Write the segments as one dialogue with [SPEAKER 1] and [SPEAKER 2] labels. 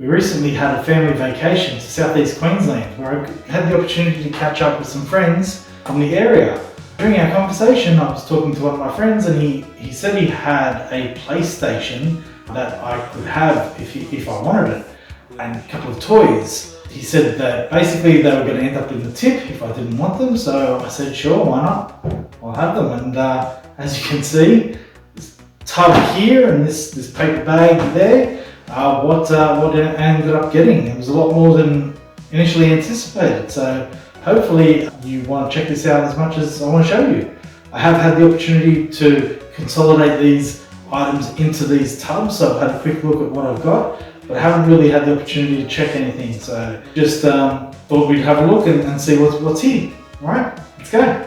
[SPEAKER 1] We recently had a family vacation to southeast Queensland where I had the opportunity to catch up with some friends from the area. During our conversation, I was talking to one of my friends and he said he had a PlayStation that I could have if I wanted it, and a couple of toys. He said that basically they were going to end up in the tip if I didn't want them, so I said sure, why not? I'll have them. And as you can see, this tub here and this paper bag there, what I ended up getting. It was a lot more than initially anticipated, so hopefully you want to check this out as much as I want to show you. I have had the opportunity to consolidate these items into these tubs, so I've had a quick look at what I've got, but I haven't really had the opportunity to check anything, so just thought we'd have a look and see what's here. Alright, let's go.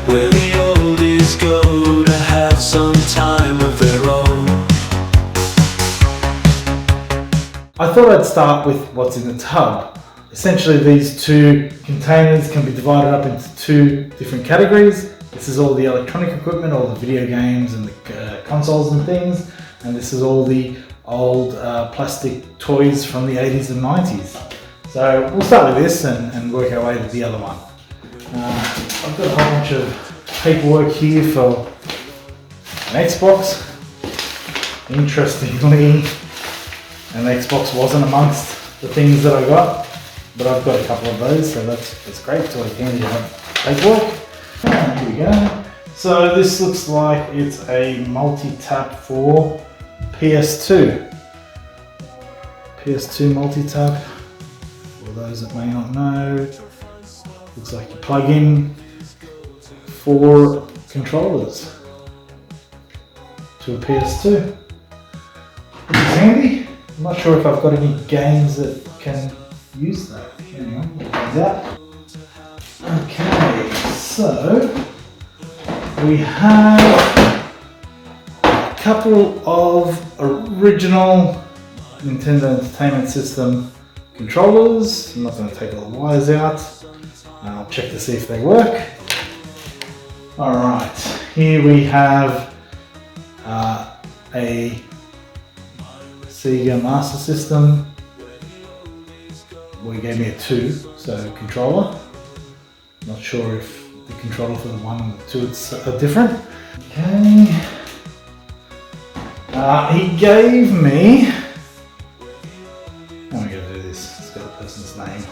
[SPEAKER 2] Where the oldies go to have some time of their own.
[SPEAKER 1] I thought I'd start with what's in the tub. Essentially these two containers can be divided up into two different categories. This is all the electronic equipment, all the video games and the consoles and things, and this is all the old plastic toys from the 80s and 90s. So we'll start with this and work our way to the other one. I've got a whole bunch of paperwork here for an Xbox. Interestingly, an Xbox wasn't amongst the things that I got, but I've got a couple of those, so that's great. It's always handy to have paperwork. Here we go. So this looks like it's a multi-tap for PS2. PS2 multi-tap, for those that may not know. Looks like you plug in 4 controllers to a PS2. Which is handy. I'm not sure if I've got any games that can use that. Anyway, we'll find out. Okay, so we have a couple of original Nintendo Entertainment System controllers. I'm not going to take all the wires out. I'll check to see if they work. Alright, here we have a Sega Master System. Well, he gave me a 2, so controller. Not sure if the controller for the 1 and the 2 are different. Okay. He gave me... How am I going to do this? It's got a person's name.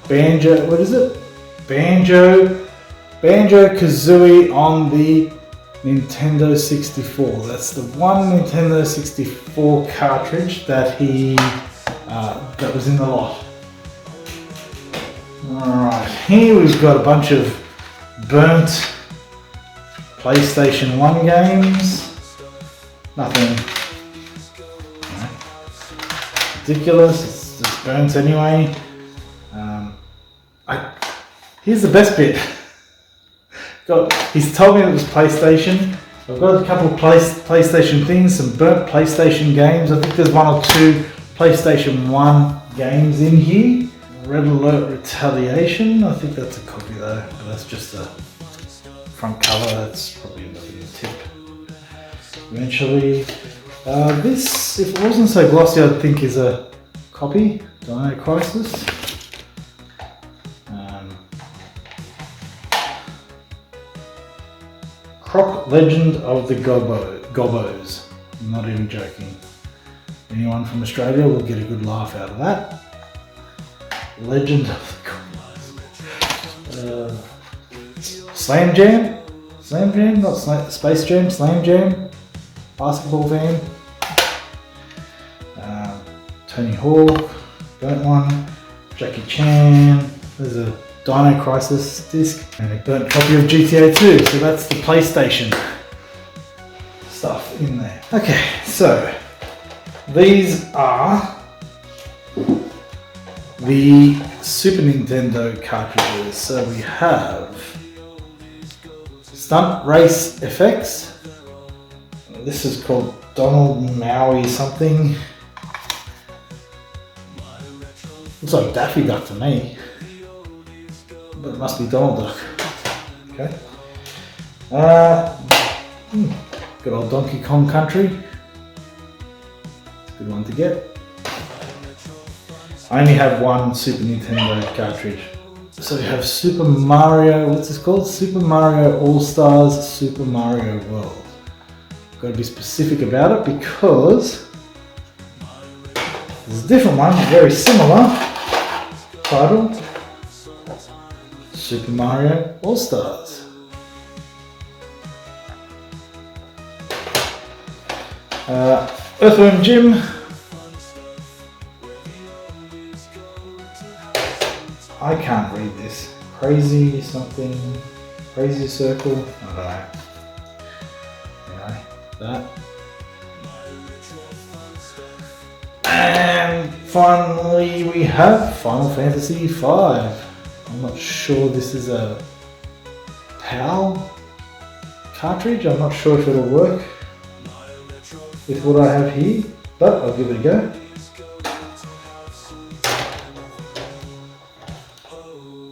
[SPEAKER 1] Banjo, what is it? Banjo-Kazooie on the Nintendo 64. That's the one Nintendo 64 cartridge that that was in the lot. Alright, here we've got a bunch of burnt PlayStation 1 games. Nothing ridiculous, it's just burnt anyway. Here's the best bit. He's told me it was PlayStation. I've got a couple of PlayStation things, some burnt PlayStation games. I think there's 1 or 2 PlayStation 1 games in here. Red Alert Retaliation. I think that's a copy though, but that's just a front cover. That's probably end up in the tip eventually. This, if it wasn't so glossy, I'd think is a copy. Dino Crisis. Croc Legend of the Gobos. I'm not even joking. Anyone from Australia will get a good laugh out of that. Legend of the Gobos. Slam Jam? Slam Jam? Not Space Jam, Slam Jam. Basketball fan. Tony Hawk. Burnt one. Jackie Chan. There's a Dino Crisis disc and a burnt copy of GTA 2, so that's the PlayStation stuff in there. Okay, so these are the Super Nintendo cartridges. So we have Stunt Race FX. This is called Donald Maui something. Looks like Daffy Duck to me. But it must be Donald Duck. Okay. Good old Donkey Kong Country. It's a good one to get. I only have one Super Nintendo cartridge. So we have Super Mario, what's this called? Super Mario All-Stars Super Mario World. Got to be specific about it because there's a different one, very similar, titled Super Mario All-Stars. Earthworm Jim. I can't read this. Crazy something, crazy circle, I don't know. Anyway, that. And finally we have Final Fantasy V. I'm not sure this is a PAL cartridge. I'm not sure if it'll work with what I have here, but I'll give it a go.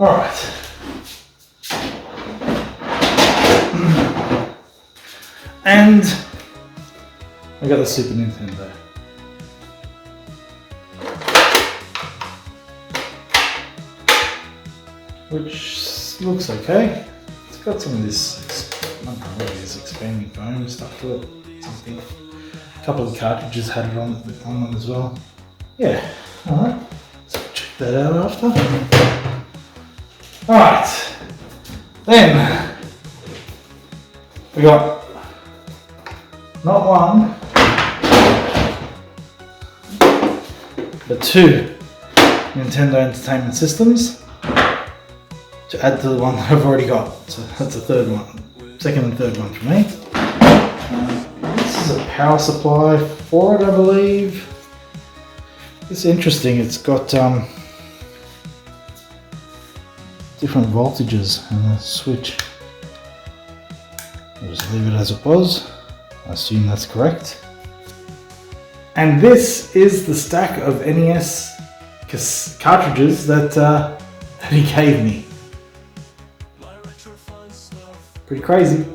[SPEAKER 1] Alright. And I got the Super Nintendo. Which looks okay. It's got some of this, I don't know what it is, expanding foam stuff to it. Something. A couple of cartridges had it on them as well. Yeah, alright. So check that out after. Alright, then we got not one, but two Nintendo Entertainment Systems to add to the one that I've already got. So that's the third one, second and third one for me. This is a power supply for it, I believe. It's interesting, it's got different voltages and the switch. I'll just leave it as it was. I assume that's correct. And this is the stack of NES cartridges that he gave me. Pretty crazy.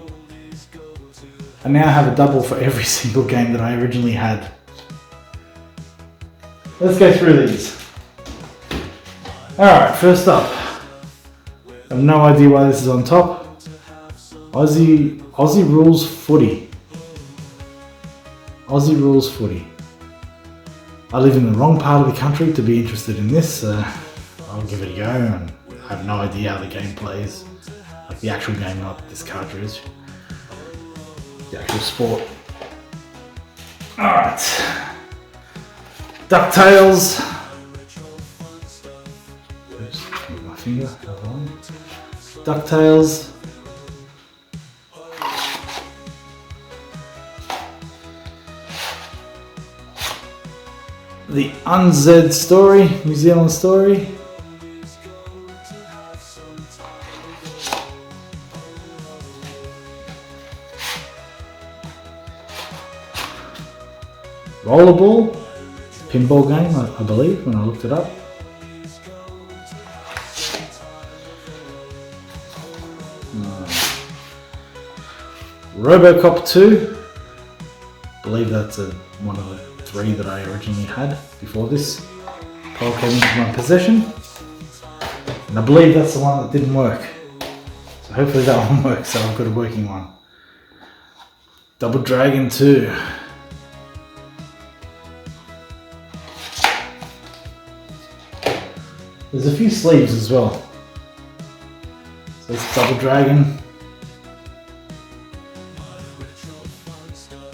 [SPEAKER 1] I now have a double for every single game that I originally had. Let's go through these. Alright, first up. I have no idea why this is on top. Aussie Rules Footy. Aussie Rules Footy. I live in the wrong part of the country to be interested in this, so I'll give it a go, and I have no idea how the game plays. Like the actual game, not this cartridge. The actual sport. Alright. DuckTales. Oops, move my finger. DuckTales. The NZ story, New Zealand story. Rollerball, pinball game, I believe, when I looked it up. Robocop 2, I believe that's one of the three that I originally had before this pile came into my possession. And I believe that's the one that didn't work. So hopefully that one works, so I've got a working one. Double Dragon 2. There's a few sleeves as well. So it's Double Dragon.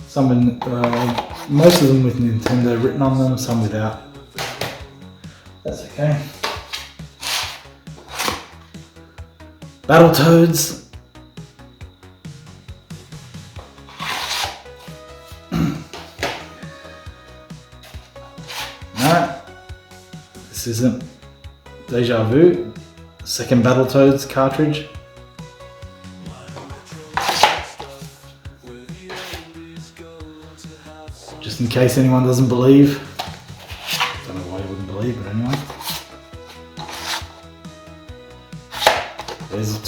[SPEAKER 1] Some with, most of them with Nintendo written on them, some without. That's okay. Battletoads. No, this isn't Deja Vu. Second Battletoads cartridge. Just in case anyone doesn't believe. Don't know why you wouldn't believe, but anyway.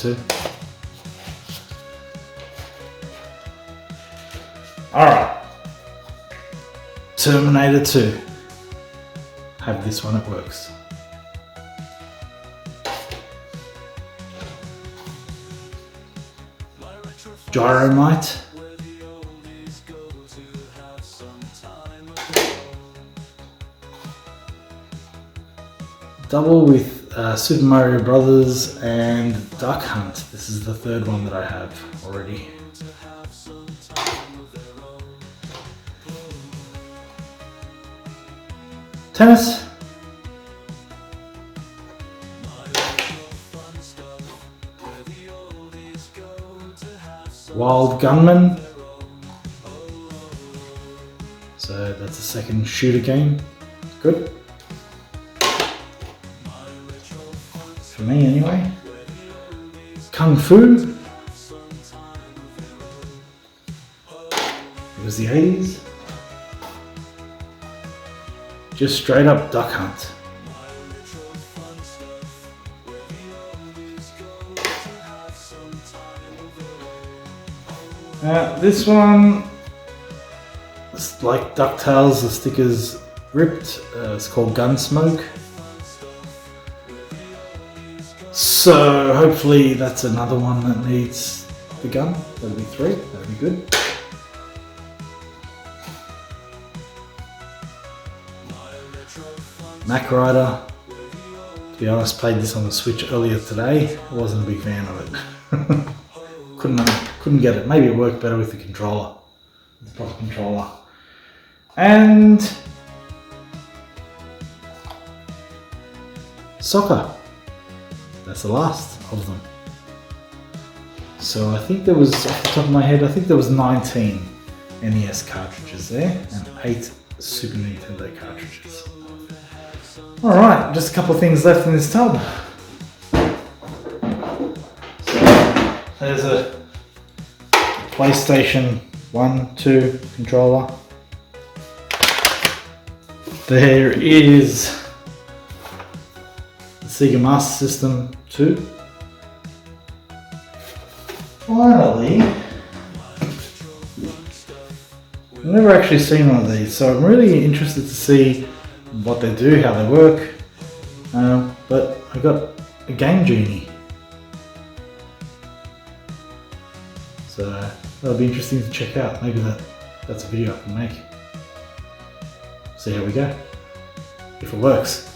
[SPEAKER 1] 2. Alright. Terminator 2. Have this one, it works. Gyromite. Double with Super Mario Brothers and Duck Hunt. This is the third one that I have already. Tennis. Wild Gunman. So that's a second shooter game. Good. For me anyway. Kung Fu. It was the 80s. Just straight up Duck Hunt. This one, it's like DuckTales, the sticker's ripped. It's called Gunsmoke. So hopefully that's another one that needs the gun. That'll be 3, that'll be good. Mac Rider. To be honest, played this on the Switch earlier today. I wasn't a big fan of it. Couldn't get it. Maybe it worked better with the controller. The proper controller. And soccer. That's the last of them. So I think there was, off the top of my head, I think there was 19 NES cartridges there and 8 Super Nintendo cartridges. Alright, just a couple of things left in this tub. So there's a PlayStation 1, 2 controller. There is the Sega Master System 2. Finally, I've never actually seen one of these, so I'm really interested to see what they do, how they work. But I got a Game Genie. So that'll be interesting to check out. Maybe that's a video I can make. See how we go. If it works.